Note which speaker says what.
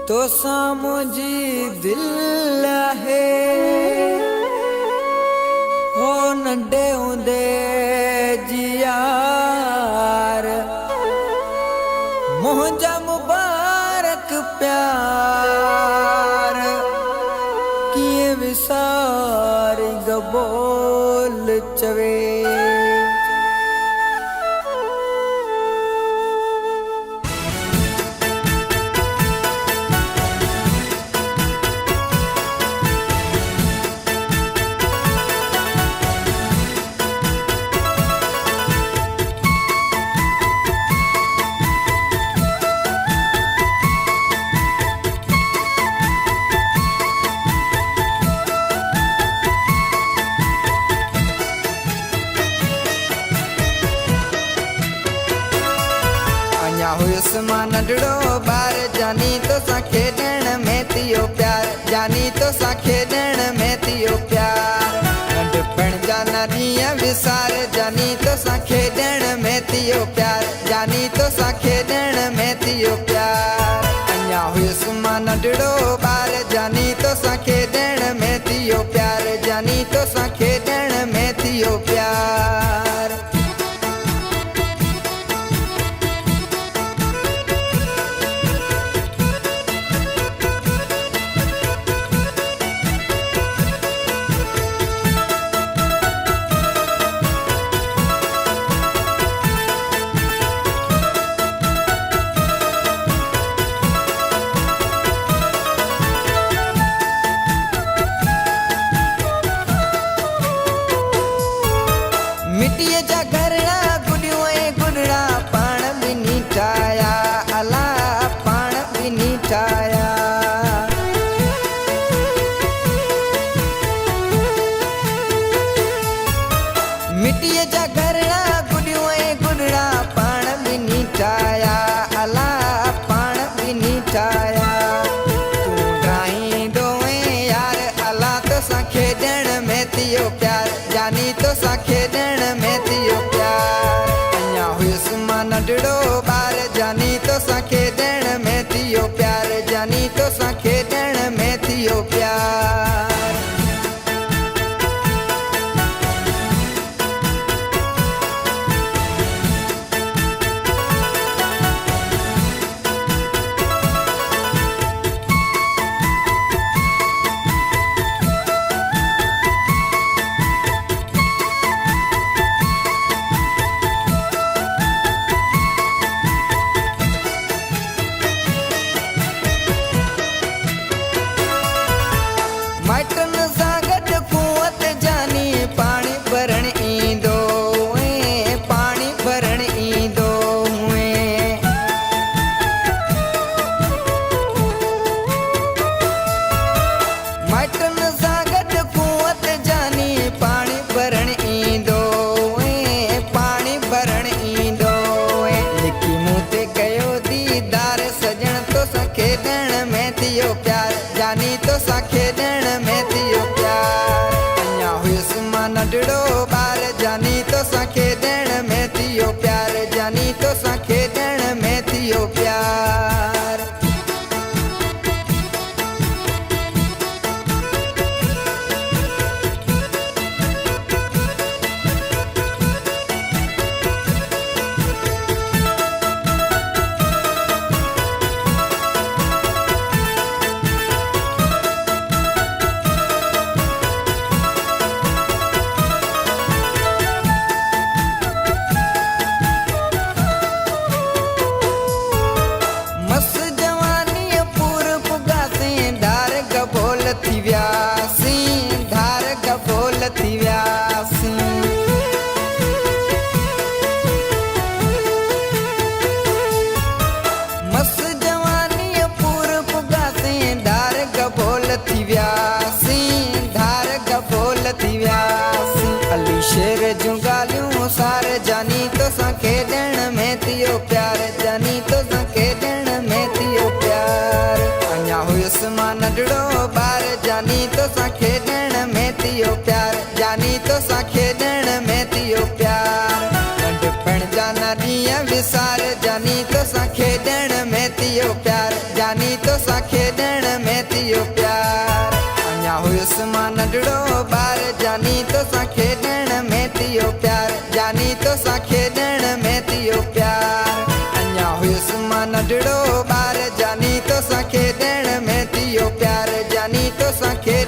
Speaker 1: तो सा मुझी दिल है हो नंढे होंदे जियार मुझा मुबारक प्यार किए विसारी गबोल चवे हुस्मा नंढड़ो बार जानी तो सा खेडण में थियो प्यार जानी तो सा खेडण में थियो प्यार नंढपण जाना ॾींहं विसार जानी तो सा खेडण में थियो प्यार जानी तो सा खेडण में थियो प्यार अञा हुस्मा नंढड़ो बार जानी तो सा खेडण में थियो प्यार जानी तो सा खेडण में थियो प्यार मिट्टीअ जा घरड़ा गुॾियूं ऐं गुॾड़ा पाण बि नी ठाहिया अला पाण बि नी ठाहिया मिट्टीअ जा घरड़ा गुॾियूं ऐं गुॾड़ा पाण बि नी ठाहिया अला पाण बि नी ठाहिया तूं ठाहींदो ऐं यार अला तोसां खेॾण में थियो प्यार जानी तोसां खेॾण में थियो प्यार अञा हुस्मा नंढड़ो ॿार जानी तोसां खेॾण में थियो प्यार जानी तोसां खेॾण में थियो प्यार माइटन सां गॾु कुवत जानी पाणी भरण ईंदो ऐं पाणी भरण ईंदो माइटन सां गॾु कुवत जानी पाणी भरण ईंदो ऐं पाणी भरण ईंदो लिखी मूं ते कयो दीदार सजण तोसां खेॾण में थियो प्यार जानी तोसां खेॾण में थियो प्यार अञा हुस्मा नंढड़ो ॿार जानी तोसां खेॾण में थियो प्यार जानी तोसां खेॾण में थियो प्यार मस्त जवानीअ पूर पुगासीं धार गबोल थी वियासीं धार गबोल थी वियासीं मस्त जवानीअ पूर पुगासीं धार गबोल थी वियासीं धार गबोल थी वियासीं अली शेर जूं ॻाल्हियूं सार जानी तोसां खेॾण में थियो प्यार जानी तोसां खेॾण में थियो प्यार अञा हुस्मा नंढड़ो ॿार जानी तोसां खेॾण में थियो प्यार जानी तोसां खेॾण में थियो प्यार नंढपण जाना ॾींहं विसार जानी तोसां खेॾण में थियो प्यार जानी तोसां नंढड़ो ॿार जानी तो खे ॾियण में थियो प्यार जानी तो खे